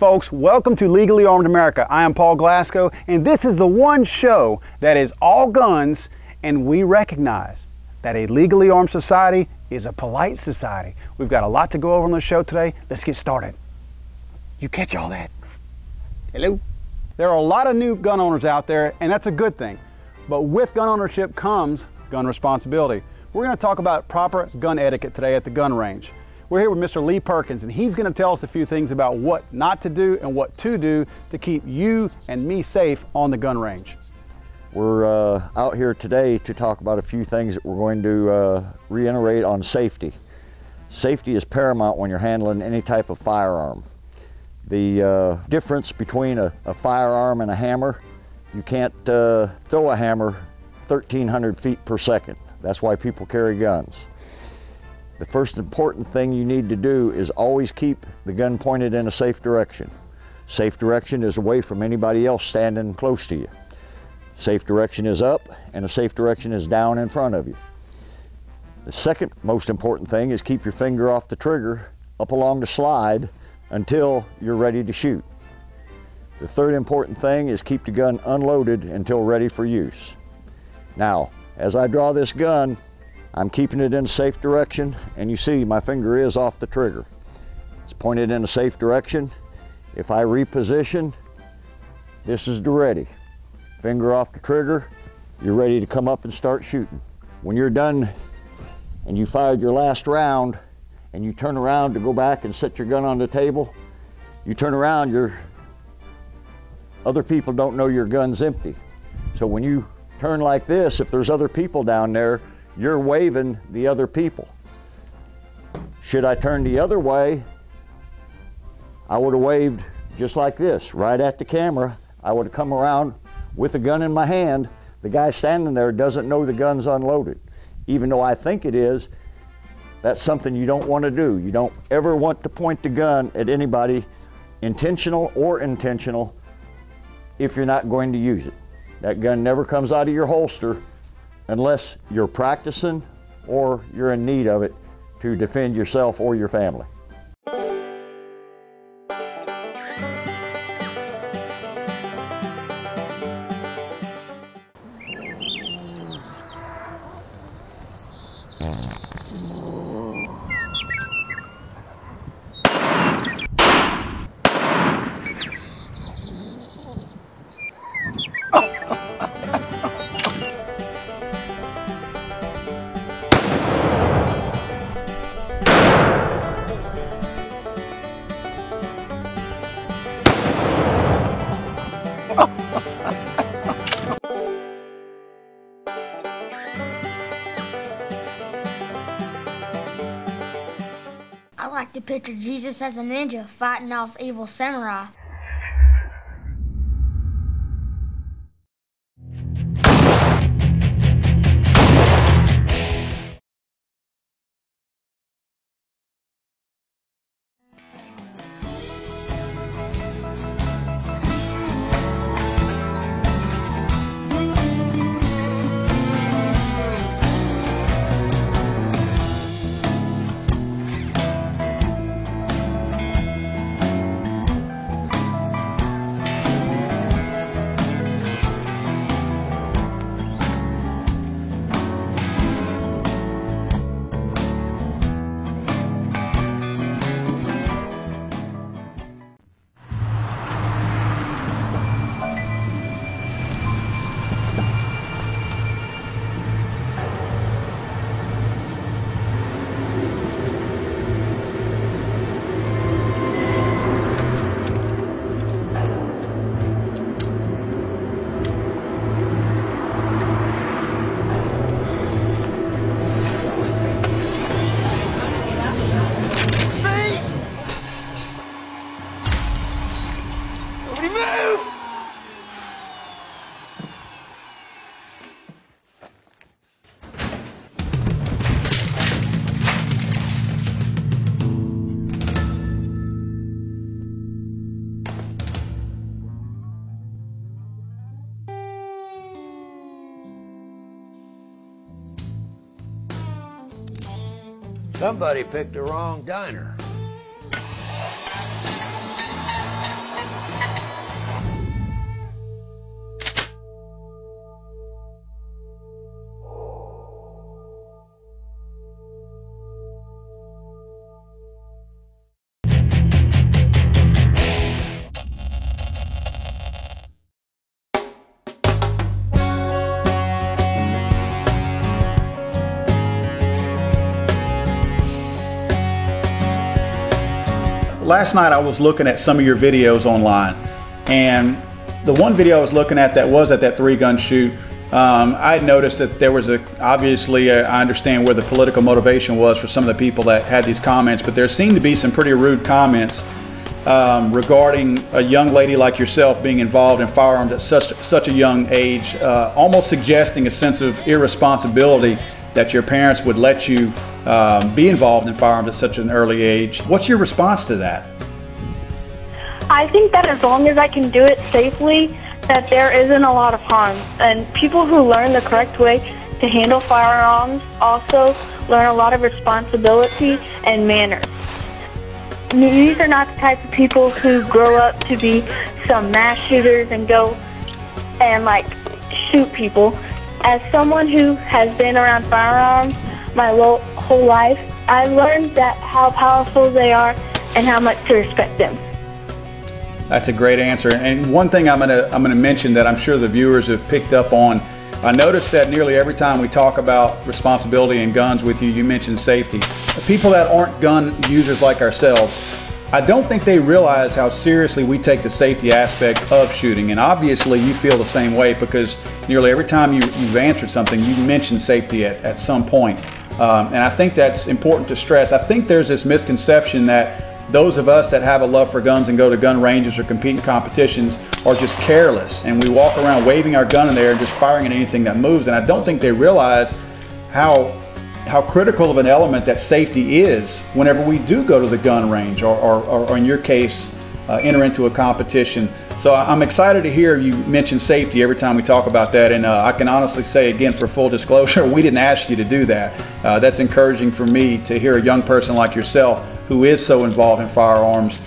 folks. Welcome to Legally Armed America. I am Paul Glasgow, and this is the one show that is all guns, and we recognize that a legally armed society is a polite society. We've got a lot to go over on the show today. Let's get started. You catch all that? Hello? There are a lot of new gun owners out there, and that's a good thing. But with gun ownership comes gun responsibility. We're going to talk about proper gun etiquette today at the gun range. We're here with Mr. Lee Perkins, and he's going to tell us a few things about what not to do and what to do to keep you and me safe on the gun range. We're out here today to talk about a few things that we're going to reiterate on safety. Safety is paramount when you're handling any type of firearm. The difference between a firearm and a hammer, you can't throw a hammer 1,300 feet per second. That's why people carry guns. The first important thing you need to do is always keep the gun pointed in a safe direction. Safe direction is away from anybody else standing close to you. Safe direction is up, and a safe direction is down in front of you. The second most important thing is keep your finger off the trigger up along the slide until you're ready to shoot. The third important thing is keep the gun unloaded until ready for use. Now, as I draw this gun, I'm keeping it in a safe direction, and you see my finger is off the trigger. It's pointed in a safe direction. If I reposition, this is the ready. Finger off the trigger, you're ready to come up and start shooting. When you're done and you fired your last round and you turn around to go back and set your gun on the table, you turn around, other people don't know your gun's empty. So when you turn like this, if there's other people down there, you're waving the other people. Should I turn the other way, I would have waved just like this, right at the camera. I would have come around with a gun in my hand. The guy standing there doesn't know the gun's unloaded. Even though I think it is, that's something you don't want to do. You don't ever want to point the gun at anybody, intentional or intentional, if you're not going to use it. That gun never comes out of your holster unless you're practicing or you're in need of it to defend yourself or your family. I like to picture Jesus as a ninja fighting off evil samurai. Somebody picked the wrong diner. last night I was looking at some of your videos online, and the one video I was looking at that was at that 3-gun shoot, I had noticed that there was I understand where the political motivation was for some of the people that had these comments, but there seemed to be some pretty rude comments regarding a young lady like yourself being involved in firearms at such a young age, almost suggesting a sense of irresponsibility that your parents would let you be involved in firearms at such an early age. What's your response to that? I think that as long as I can do it safely, that there isn't a lot of harm. And people who learn the correct way to handle firearms also learn a lot of responsibility and manners. These are not the type of people who grow up to be some mass shooters and go and shoot people. As someone who has been around firearms my whole life, I learned that how powerful they are and how much to respect them. That's a great answer. And one thing I'm gonna mention that I'm sure the viewers have picked up on, I noticed that nearly every time we talk about responsibility and guns with you, you mention safety. The people that aren't gun users like ourselves, I don't think they realize how seriously we take the safety aspect of shooting. And obviously you feel the same way, because nearly every time you've answered something, you mention safety at some point. And I think that's important to stress. I think there's this misconception that those of us that have a love for guns and go to gun ranges or compete in competitions are just careless, and we walk around waving our gun in there and just firing at anything that moves. And I don't think they realize how critical of an element that safety is whenever we do go to the gun range or in your case, enter into a competition. So I'm excited to hear you mention safety every time we talk about that. And I can honestly say, again, for full disclosure, we didn't ask you to do that. That's encouraging for me to hear a young person like yourself who is so involved in firearms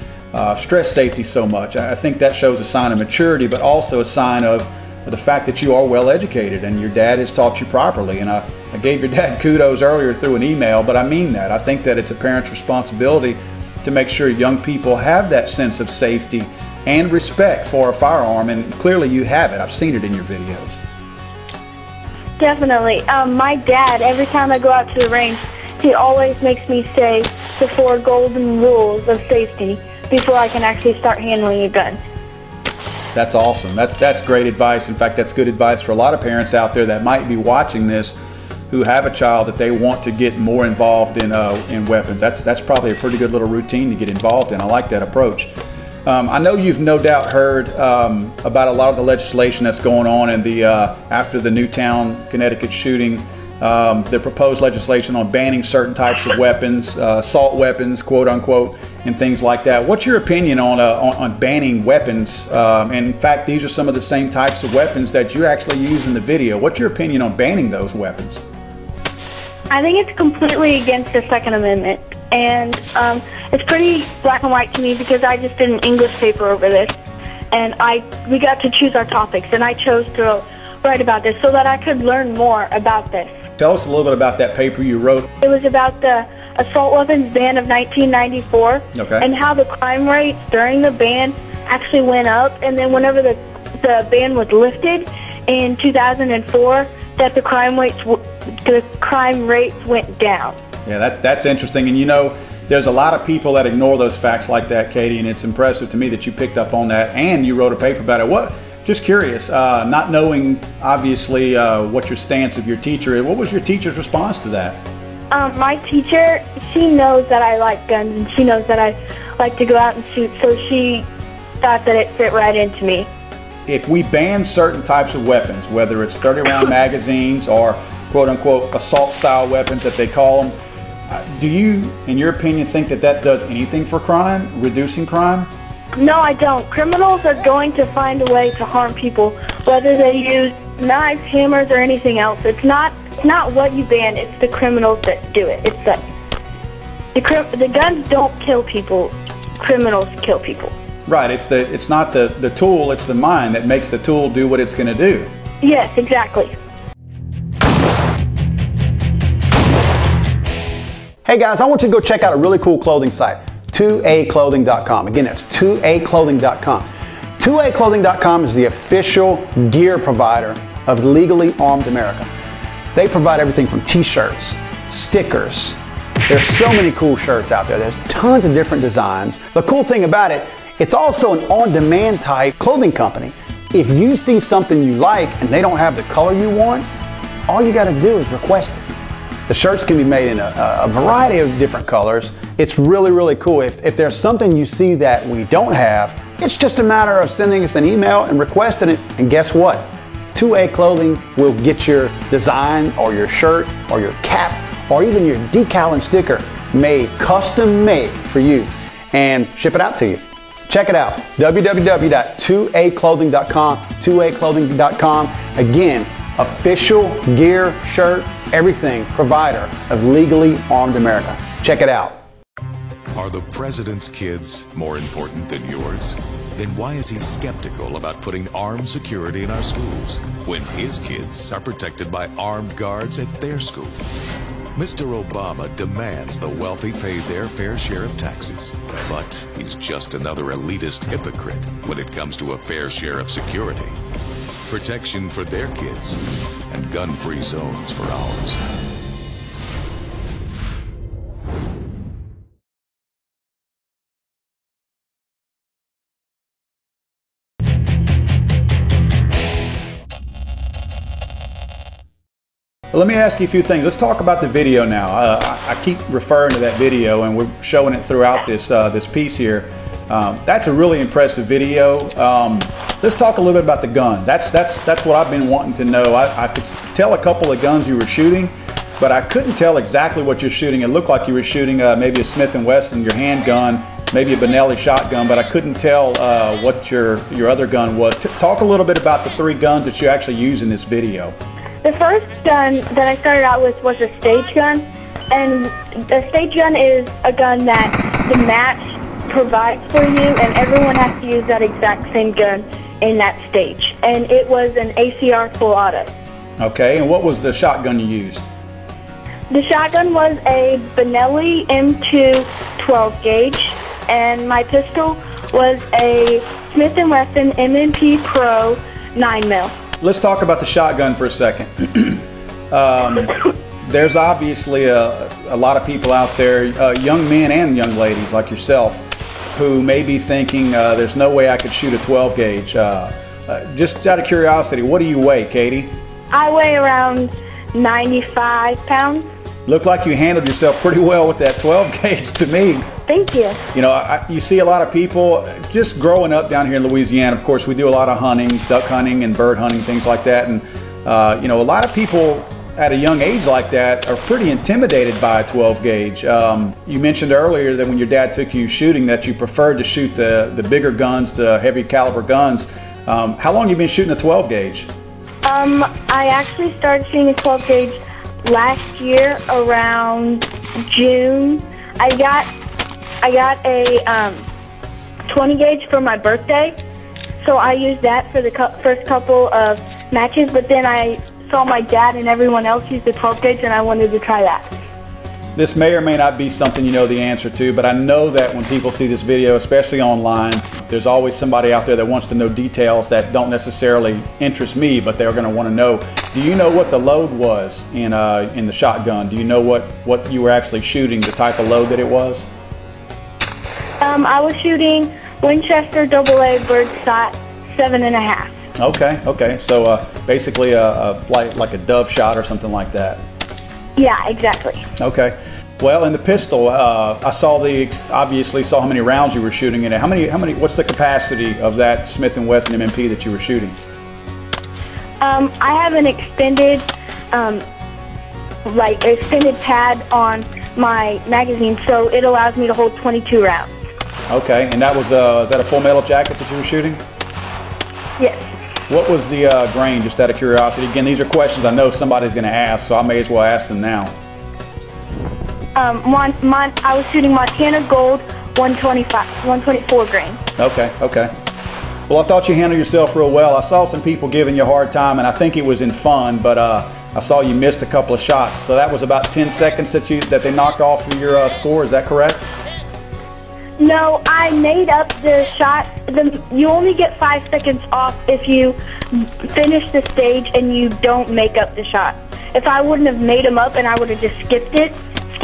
stress safety so much. I think that shows a sign of maturity, but also a sign of the fact that you are well educated and your dad has taught you properly. And I gave your dad kudos earlier through an email, but I mean that. I think that it's a parent's responsibility to make sure young people have that sense of safety and respect for a firearm, and clearly you have it. I've seen it in your videos. Definitely. My dad, every time I go out to the range, he always makes me say the 4 golden rules of safety before I can actually start handling a gun. That's awesome. That's great advice. In fact, that's good advice for a lot of parents out there that might be watching this who have a child that they want to get more involved in weapons. That's probably a pretty good little routine to get involved in. I like that approach. I know you've no doubt heard about a lot of the legislation that's going on in the after the Newtown, Connecticut shooting. The proposed legislation on banning certain types of weapons, assault weapons, quote unquote, and things like that. What's your opinion on banning weapons? And in fact, these are some of the same types of weapons that you actually use in the video. What's your opinion on banning those weapons? I think it's completely against the Second Amendment, and it's pretty black and white to me because I just did an English paper over this, and we got to choose our topics, and I chose to write about this so that I could learn more about this. Tell us a little bit about that paper you wrote. It was about the assault weapons ban of 1994, okay, and how the crime rates during the ban actually went up, and then whenever the ban was lifted in 2004, that the crime rates went down. Yeah, that's interesting. And you know, there's a lot of people that ignore those facts like that, Katie, and it's impressive to me that you picked up on that and you wrote a paper about it. Just curious, not knowing obviously what your stance of your teacher is, what was your teacher's response to that? My teacher, she knows that I like guns and she knows that I like to go out and shoot, so she thought that it fit right into me. If we ban certain types of weapons, whether it's 30-round magazines or quote-unquote assault-style weapons that they call them, do you, in your opinion, think that that does anything for crime, reducing crime? No, I don't. Criminals are going to find a way to harm people, whether they use knives, hammers, or anything else. It's not what you ban, it's the criminals that do it. It's that the guns don't kill people, criminals kill people. Right, it's not the tool, it's the mind that makes the tool do what it's going to do. Yes, exactly. Hey guys, I want you to go check out a really cool clothing site, 2aclothing.com. Again, that's 2aclothing.com. 2aclothing.com is the official gear provider of Legally Armed America. They provide everything from t-shirts, stickers, There's so many cool shirts out there. There's tons of different designs. The cool thing about it, it's also an on-demand type clothing company. If you see something you like and they don't have the color you want, all you got to do is request it. The shirts can be made in a variety of different colors. It's really, really cool. If there's something you see that we don't have, it's just a matter of sending us an email and requesting it. And guess what? 2A Clothing will get your design or your shirt or your cap or even your decal and sticker made, custom made for you, and ship it out to you. Check it out, www.2aclothing.com, 2aclothing.com. Again, official gear, shirt, everything provider of Legally Armed America. Check it out. Are the president's kids more important than yours? Then why is he skeptical about putting armed security in our schools when his kids are protected by armed guards at their school? Mr. Obama demands the wealthy pay their fair share of taxes, but he's just another elitist hypocrite when it comes to a fair share of security. Protection for their kids and gun-free zones for ours. Let me ask you a few things. Let's talk about the video now. I keep referring to that video, and we're showing it throughout this this piece here. That's a really impressive video. Let's talk a little bit about the guns. That's what I've been wanting to know. I could tell a couple of guns you were shooting, but I couldn't tell exactly what you're shooting. It looked like you were shooting maybe a Smith & Wesson, your handgun, maybe a Benelli shotgun, but I couldn't tell what your other gun was. Talk a little bit about the 3 guns that you actually use in this video. The first gun that I started out with was a stage gun, and the stage gun is a gun that the match provides for you, and everyone has to use that exact same gun in that stage. And it was an ACR full auto. Okay, and what was the shotgun you used? The shotgun was a Benelli M2 12 gauge, and my pistol was a Smith & Wesson M&P Pro 9mm. Let's talk about the shotgun for a second. There's obviously a lot of people out there, young men and young ladies like yourself, who may be thinking there's no way I could shoot a 12 gauge. Just out of curiosity, what do you weigh, Katie? I weigh around 95 pounds. Looked like you handled yourself pretty well with that 12 gauge to me. Thank you. You know, you see a lot of people just growing up down here in Louisiana. Of course, we do a lot of hunting, duck hunting and bird hunting, things like that. And, you know, a lot of people at a young age like that are pretty intimidated by a 12 gauge. You mentioned earlier that when your dad took you shooting that you preferred to shoot the bigger guns, the heavy caliber guns. How long have you been shooting a 12 gauge? I actually started shooting a 12 gauge last year around June. I got a 20 gauge for my birthday, so I used that for the first couple of matches, but then I saw my dad and everyone else use the 12 gauge and I wanted to try that. This may or may not be something you know the answer to, but I know that when people see this video, especially online, there's always somebody out there that wants to know details that don't necessarily interest me, but they're going to want to know. Do you know what the load was in the shotgun? Do you know what you were actually shooting, the type of load that it was? I was shooting Winchester AA bird shot 7.5. Okay. So basically like a dove shot or something like that. Yeah, exactly. Okay. Well, in the pistol, I obviously saw how many rounds you were shooting in it. How many? What's the capacity of that Smith & Wesson M&P that you were shooting? I have an extended pad on my magazine, so it allows me to hold 22 rounds. Okay, and that was is that a full metal jacket that you were shooting? Yes. What was the grain, just out of curiosity? Again, these are questions I know somebody's going to ask, so I may as well ask them now. I was shooting Montana Gold 124 grain. Okay. Well, I thought you handled yourself real well. I saw some people giving you a hard time, and I think it was in fun, but I saw you missed a couple of shots. So that was about 10 seconds that they knocked off of your score. Is that correct? No, I made up the shot. You only get 5 seconds off if you finish the stage and you don't make up the shot. If I wouldn't have made them up and I would have just skipped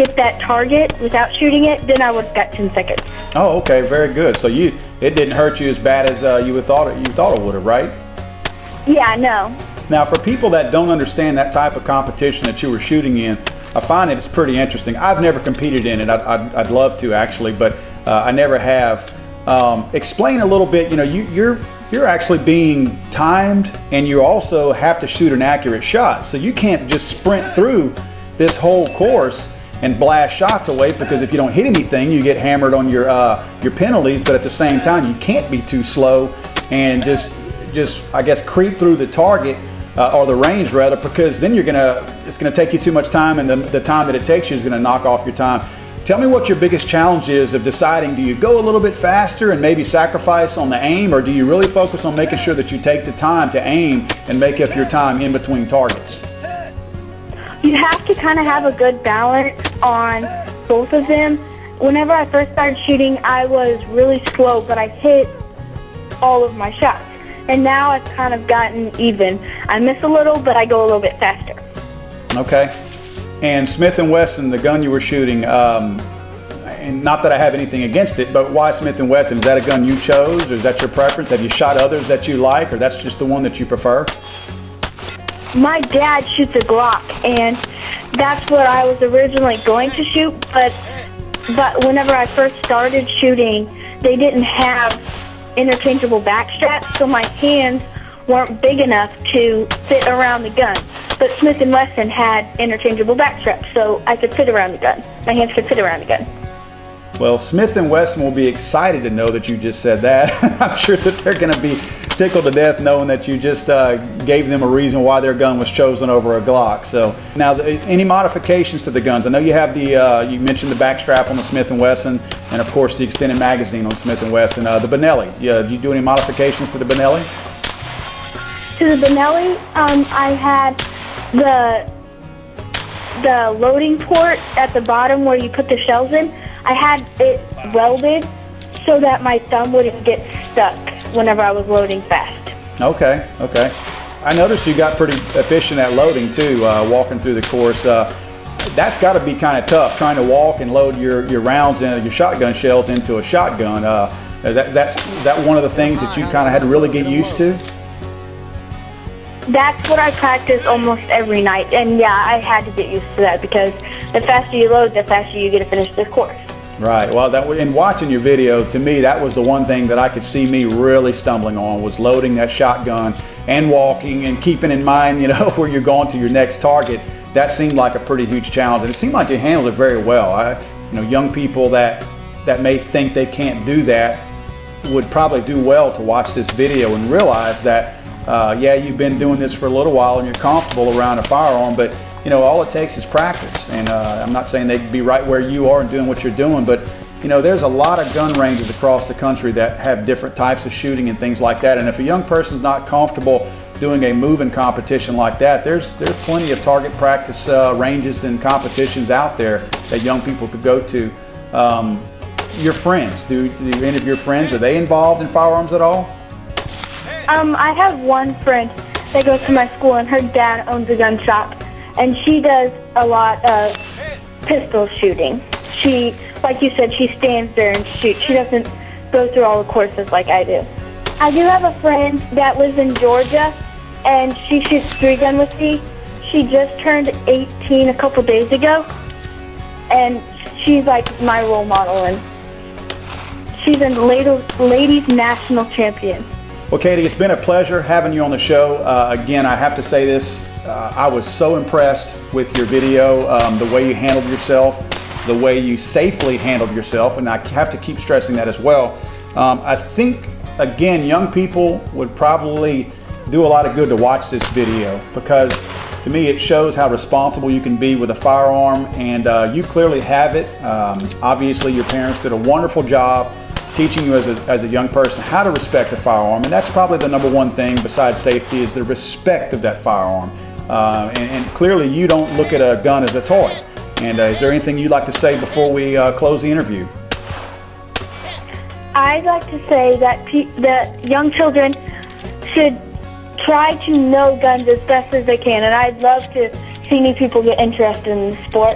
hit that target without shooting it, then I would have got 10 seconds. Oh, okay, very good. So it didn't hurt you as bad as you thought it would have, right? Yeah, no. Now, for people that don't understand that type of competition that you were shooting in, I find it's pretty interesting. I've never competed in it. I'd love to actually, but I never have. Explain a little bit. You know, you're actually being timed, and you also have to shoot an accurate shot. So you can't just sprint through this whole course and blast shots away, because if you don't hit anything, you get hammered on your penalties. But at the same time, you can't be too slow and just I guess creep through the target or the range rather, because then it's gonna take you too much time, and the time that it takes you is gonna knock off your time. Tell me what your biggest challenge is of deciding, do you go a little bit faster and maybe sacrifice on the aim, or do you really focus on making sure that you take the time to aim and make up your time in between targets? You have to kind of have a good balance on both of them. Whenever I first started shooting, I was really slow, but I hit all of my shots. And now I've kind of gotten even. I miss a little, but I go a little bit faster. Okay. And Smith & Wesson, the gun you were shooting, and not that I have anything against it, but why Smith & Wesson? Is that a gun you chose, or is that your preference? Have you shot others that you like, or that's just the one that you prefer? My dad shoots a Glock, and that's what I was originally going to shoot, but whenever I first started shooting, they didn't have interchangeable back straps, so my hands weren't big enough to fit around the gun. But Smith & Wesson had interchangeable back straps, so I could fit around the gun. My hands could fit around the gun. Well, Smith & Wesson will be excited to know that you just said that. I'm sure that they're going to be tickled to death knowing that you just gave them a reason why their gun was chosen over a Glock. So now, any modifications to the guns? I know you have you mentioned the back strap on the Smith & Wesson, and of course the extended magazine on Smith & Wesson. The Benelli, do you do any modifications to the Benelli? To the Benelli, I had the loading port at the bottom where you put the shells in. I had it welded so that my thumb wouldn't get stuck whenever I was loading fast. Okay, okay. I noticed you got pretty efficient at loading too, walking through the course. That's got to be kind of tough, trying to walk and load your rounds and your shotgun shells into a shotgun. Is that one of the things that you kind of had to really get used to? That's what I practice almost every night, and yeah, I had to get used to that, because the faster you load, the faster you get to finish this course. Right. Well, in watching your video, to me, that was the one thing that I could see me really stumbling on, was loading that shotgun and walking and keeping in mind, you know, where you're going to your next target. That seemed like a pretty huge challenge, and it seemed like you handled it very well. Young people that may think they can't do that would probably do well to watch this video and realize that, yeah, you've been doing this for a little while and you're comfortable around a firearm, but all it takes is practice. And I'm not saying they'd be right where you are and doing what you're doing, but there's a lot of gun ranges across the country that have different types of shooting and things like that. And if a young person's not comfortable doing a moving competition like that, there's plenty of target practice ranges and competitions out there that young people could go to. Your friends, do any of your friends, are they involved in firearms at all? I have one friend that goes to my school, and her dad owns a gun shop, and she does a lot of pistol shooting. She, like you said, she stands there and shoots. She doesn't go through all the courses like I do. I do have a friend that lives in Georgia, and she shoots 3-gun with me. She just turned 18 a couple days ago, and she's like my role model, and she's a ladies national champion. Well, Katie, it's been a pleasure having you on the show. Again, I have to say this, I was so impressed with your video, the way you handled yourself, the way you safely handled yourself, and I have to keep stressing that as well. I think, again, young people would probably do a lot of good to watch this video, because to me it shows how responsible you can be with a firearm, and you clearly have it. Obviously, your parents did a wonderful job teaching you as a young person how to respect a firearm, and that's probably the #1 thing besides safety, is the respect of that firearm. And clearly you don't look at a gun as a toy. And is there anything you'd like to say before we close the interview? I'd like to say that young children should try to know guns as best as they can, and I'd love to see new people get interested in the sport.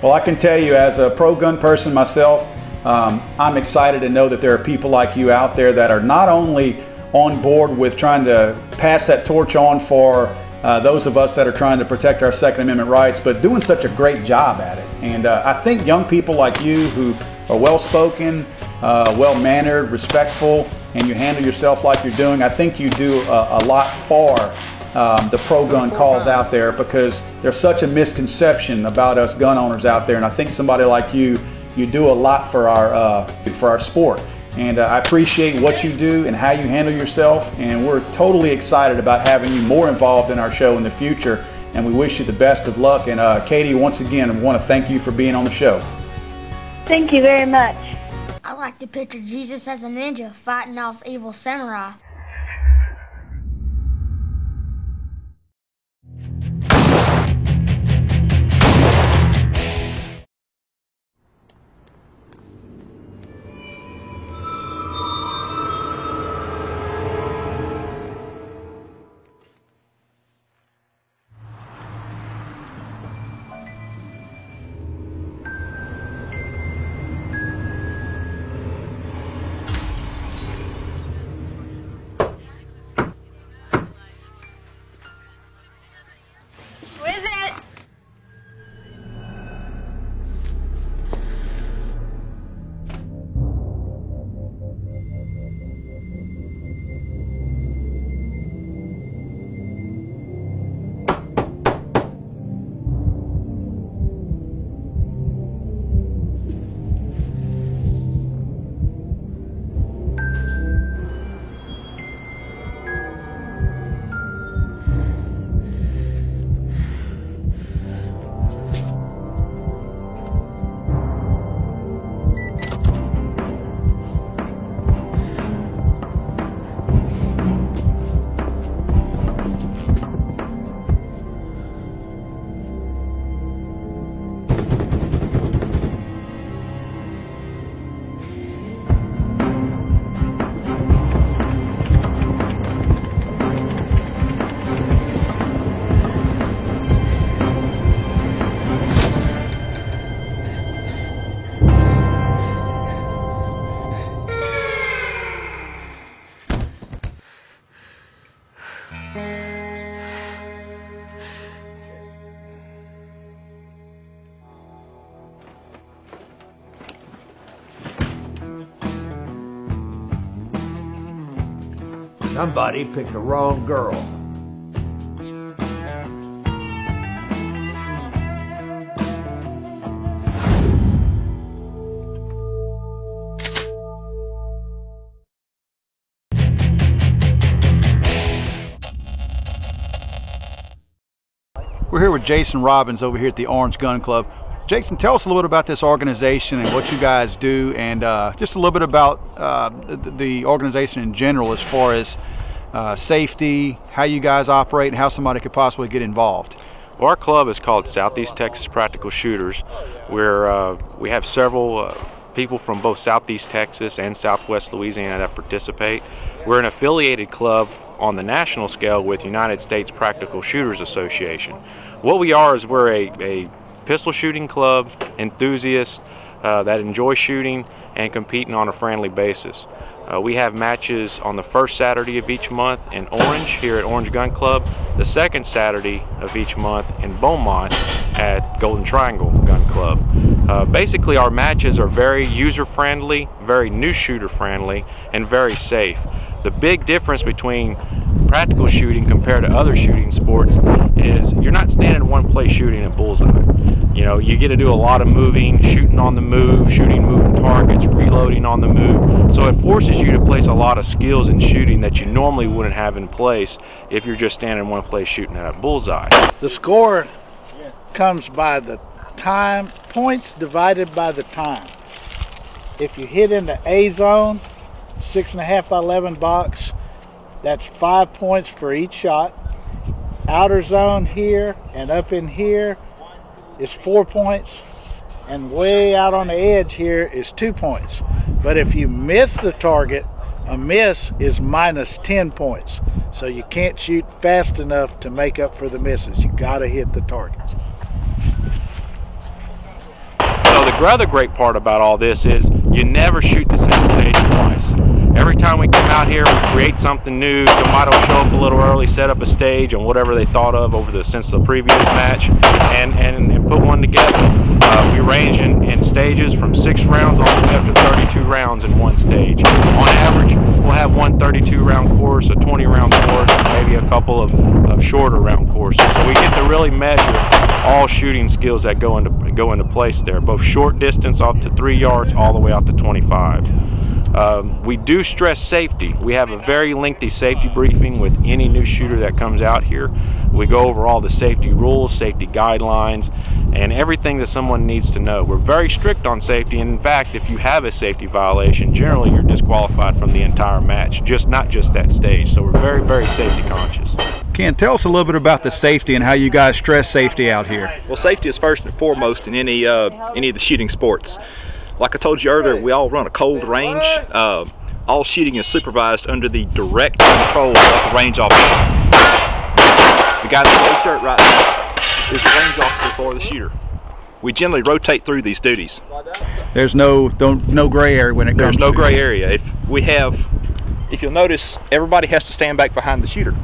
Well, I can tell you, as a pro gun person myself, I'm excited to know that there are people like you out there that are not only on board with trying to pass that torch on for those of us that are trying to protect our Second Amendment rights, but doing such a great job at it. And I think young people like you who are well-spoken, well-mannered, respectful, and you handle yourself like you're doing, I think you do a lot for the pro-gun cause out there, because there's such a misconception about us gun owners out there. And I think somebody like you do a lot for our sport. And I appreciate what you do and how you handle yourself, and we're totally excited about having you more involved in our show in the future, and we wish you the best of luck. And Katie, once again, I want to thank you for being on the show. Thank you very much. I like to picture Jesus as a ninja fighting off evil samurai. Somebody picked the wrong girl. We're here with Jason Robbins over here at the Orange Gun Club. Jason, tell us a little bit about this organization and what you guys do, and just a little bit about the organization in general as far as safety, how you guys operate, and how somebody could possibly get involved. Well, our club is called Southeast Texas Practical Shooters, where we have several people from both Southeast Texas and Southwest Louisiana that participate. We're an affiliated club on the national scale with United States Practical Shooters Association. What we are is we're a pistol shooting club, enthusiasts that enjoy shooting and competing on a friendly basis. We have matches on the first Saturday of each month in Orange here at Orange Gun Club, the second Saturday of each month in Beaumont at Golden Triangle Gun Club. Basically, our matches are very user-friendly, very new shooter-friendly, and very safe. The big difference between practical shooting compared to other shooting sports is you're not standing in one place shooting a bullseye. You know, you get to do a lot of moving, shooting on the move, shooting moving targets, reloading on the move. So it forces you to place a lot of skills in shooting that you normally wouldn't have in place if you're just standing in one place shooting at a bullseye. The score comes by the time, points divided by the time. If you hit in the A zone, 6.5 by 11 box, that's 5 points for each shot. Outer zone here and up in here is 4 points, and way out on the edge here is 2 points. But if you miss the target, a miss is minus 10 points. So you can't shoot fast enough to make up for the misses. You gotta hit the targets. So the other great part about all this is you never shoot the same stage twice. Every time we come out here, we create something new. Somebody will show up a little early, set up a stage on whatever they thought of since the previous match, and put one together. We range in stages from 6 rounds all the way up to 32 rounds in one stage. On average, we'll have one 32-round course, a 20-round course, maybe a couple of shorter round courses. So we get to really measure all shooting skills that go into place there, both short distance up to 3 yards all the way out to 25. We do stress safety. We have a very lengthy safety briefing with any new shooter that comes out here. We go over all the safety rules, safety guidelines, and everything that someone needs to know. We're very strict on safety, and in fact, if you have a safety violation, generally you're disqualified from the entire match, not just that stage. So we're very, very safety conscious. Ken, tell us a little bit about the safety and how you guys stress safety out here. Well, safety is first and foremost in any of the shooting sports. Like I told you earlier, we all run a cold range. All shooting is supervised under the direct control of the range officer. The guy in the blue shirt right now is the range officer for the shooter. We generally rotate through these duties. There's no gray area when it comes to... There's no gray area. If you'll notice, everybody has to stand back behind the shooter.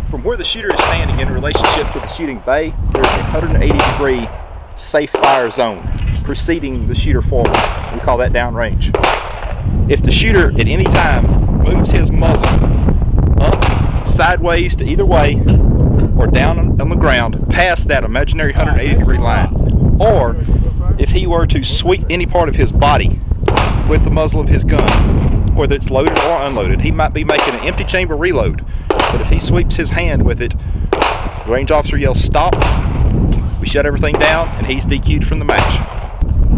From where the shooter is standing in relationship to the shooting bay, there's a 180-degree safe fire zone preceding the shooter forward. We call that downrange. If the shooter at any time moves his muzzle up, sideways to either way, or down on the ground past that imaginary 180-degree line, or if he were to sweep any part of his body with the muzzle of his gun, whether it's loaded or unloaded, he might be making an empty chamber reload, but if he sweeps his hand with it, the range officer yells stop, we shut everything down, and he's DQ'd from the match.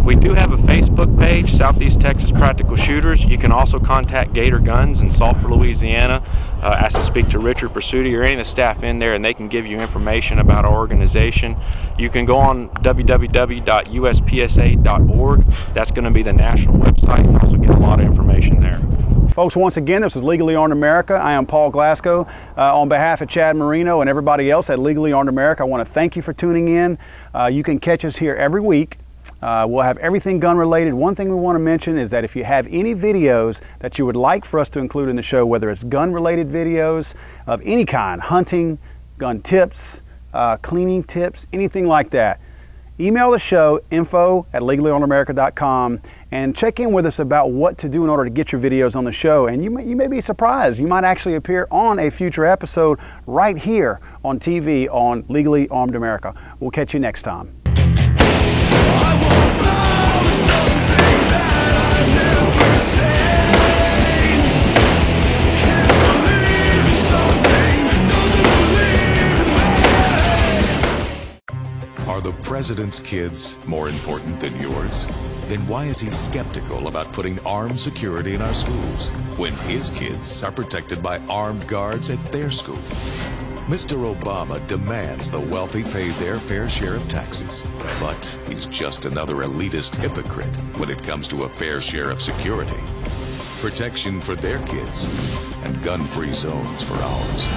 We do have a Facebook page, Southeast Texas Practical Shooters. You can also contact Gator Guns in Sulphur, Louisiana. Ask to speak to Richard Pursuti or any of the staff in there, and they can give you information about our organization. You can go on www.uspsa.org. That's going to be the national website, and also get a lot of information there. Folks, once again, this is Legally Armed America. I am Paul Glasgow. On behalf of Chad Marino and everybody else at Legally Armed America, I want to thank you for tuning in. You can catch us here every week. We'll have everything gun related. One thing we want to mention is that if you have any videos that you would like for us to include in the show, whether it's gun related videos of any kind, hunting, gun tips, cleaning tips, anything like that, email the show, info@legallyarmedamerica.com, and check in with us about what to do in order to get your videos on the show. And you may be surprised. You might actually appear on a future episode right here on TV on Legally Armed America. We'll catch you next time. Are the president's kids more important than yours? Then why is he skeptical about putting armed security in our schools when his kids are protected by armed guards at their school? Mr. Obama demands the wealthy pay their fair share of taxes, but he's just another elitist hypocrite when it comes to a fair share of security. Protection for their kids and gun-free zones for ours.